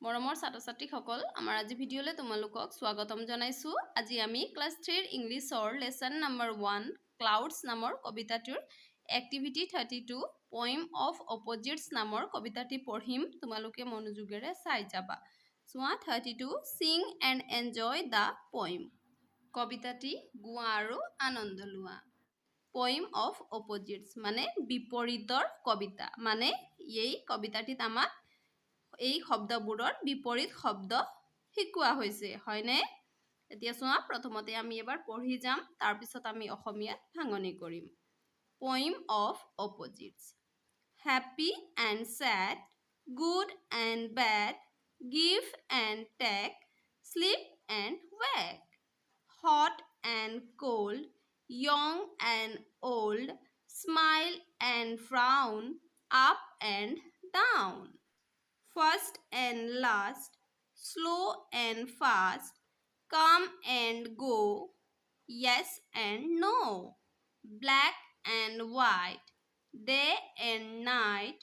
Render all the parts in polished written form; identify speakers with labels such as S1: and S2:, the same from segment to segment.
S1: মৰমৰ ছাত্ৰ-ছাত্ৰীসকল আমাৰ আজি ভিডিঅ'লে তোমালোকক স্বাগতম জনাইছো। আজি আমি ক্লাছ 3 ইংলিছৰ লেসন নম্বৰ 1 ক্লাউডছ নামৰ কবিতাটোৰ এক্টিভিটি 32 পয়েম অফ অপজিটছ নামৰ কবিতাটি পঢ়িম। তোমালোকে মনোযোগেৰে চাই যাবা। চোৱা 32 sing and enjoy the poem. কবিতাটি গোৱা আৰু আনন্দ লোৱা। পয়েম অফ অপজিটছ মানে বিপৰীতৰ কবিতা। মানে এই কবিতাটিত আমাক এই শব্দবোৰৰ বিপৰীত শব্দ শিকোৱা হৈছে হয়নে? এতিয়া চোৱা প্ৰথমতে আমি এবাৰ পঢ়ি যাম, তাৰ পিছত আমি অসমীয়াত ভাঙনি কৰিম। Poem of opposites. Happy and sad, good and bad, give and take, sleep and wake, hot and cold, young and old, smile and frown, up and down, first and last, slow and fast, come and go, yes and no, black and white, day and night,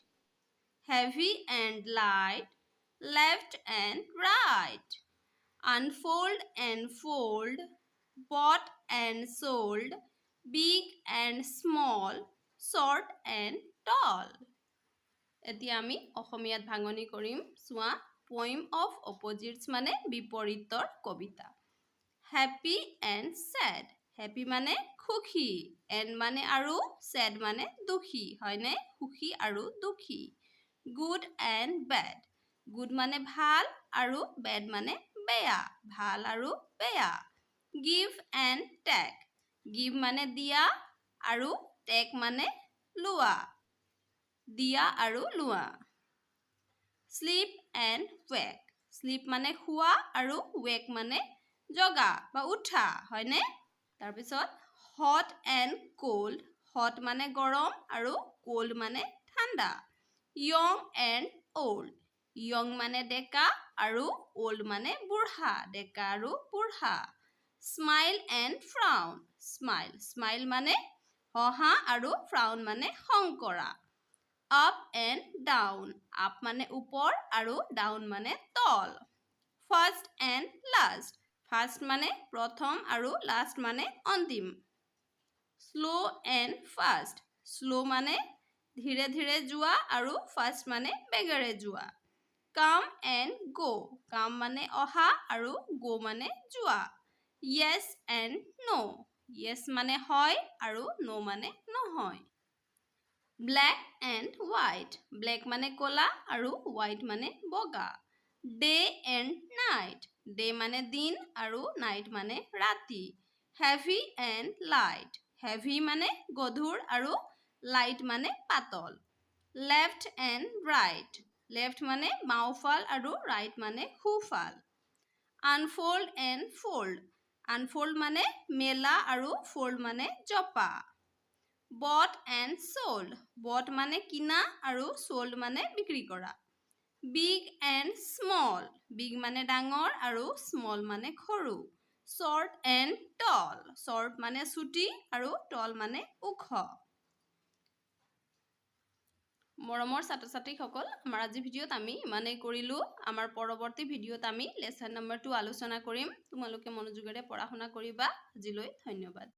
S1: heavy and light, left and right, unfold and fold, bought and sold, big and small, short and tall. এতিয়া আমি অসমীয়াত ভাঙনি কৰিম। চোৱা poem of opposites মানে বিপৰীতৰ কবিতা। Happy and sad. Happy মানে সুখী, এণ্ড মানে আৰু, স্যাড মানে দুখী হয়নে? সুখী আৰু দুখী। Good and bed. গুড মানে ভাল আৰু বেড মানে বেয়া, ভাল আৰু বেয়া। Give and tech. গিভ মানে দিয়া আৰু টেক মানে লোৱা, দিয়া আৰু লোৱা। Slip and wake. স্লিপ মানে শুৱা আৰু ৱেক মানে জগা বা উঠা হয়নে? তাৰপিছত হট এণ্ড কোল্ড। হট মানে গৰম আৰু কোল্ড মানে ঠাণ্ডা। Young and old. য়ং মানে ডেকা আৰু অল্ড মানে বুঢ়া, ডেকা আৰু বুঢ়া। Smile and frown. Smile, smile মানে হহা আৰু ফ্ৰাউন মানে খং কৰা। Up and down. আপ মানে ওপৰ আৰু ডাউন মানে তল। First and last. ফাৰ্ষ্ট মানে প্ৰথম আৰু লাষ্ট মানে অন্তিম। Slow' and fast. শ্ল' মানে ধীৰে ধীৰে যোৱা আৰু ফাষ্ট মানে বেগেৰে যোৱা। কাম এণ্ড গ'। কাম মানে অহা আৰু গ' মানে যোৱা। য়েছ এণ্ড ন'। য়েছ মানে হয় আৰু ন' মানে নহয়। Black and white. ব্লেক মানে ক'লা আৰু হোৱাইট মানে বগা। Day and night. ডে মানে দিন আৰু নাইট মানে ৰাতি। Heavy and light. হেভি মানে গধুৰ আৰু লাইট মানে পাতল। Left and right. লেফ্ট মানে বাওঁফাল আৰু ৰাইট মানে সোঁফাল। আনফল্ড এণ্ড ফল্ড। আনফল্ড মানে মেলা আৰু ফল্ড মানে জপা। বট এণ্ড চ'ল্ড। বট মানে কিনা আৰু চ'ল্ড মানে বিক্ৰী কৰা। Big and small. বিগ মানে ডাঙৰ আৰু স্মল মানে সৰু। Short and ton. শ্বৰ্ট মানে চুটি আৰু টল মানে ওখ। মৰমৰ ছাত্ৰ-ছাত্ৰীসকল, আমাৰ আজি ভিডিঅ'ত আমি ইমানেই কৰিলোঁ। আমাৰ পৰৱৰ্তী ভিডিঅ'ত আমি লেসন নম্বৰ 2 আলোচনা কৰিম। তোমালোকে মনোযোগেৰে পঢ়া শুনা কৰিবা। আজিলৈ ধন্যবাদ।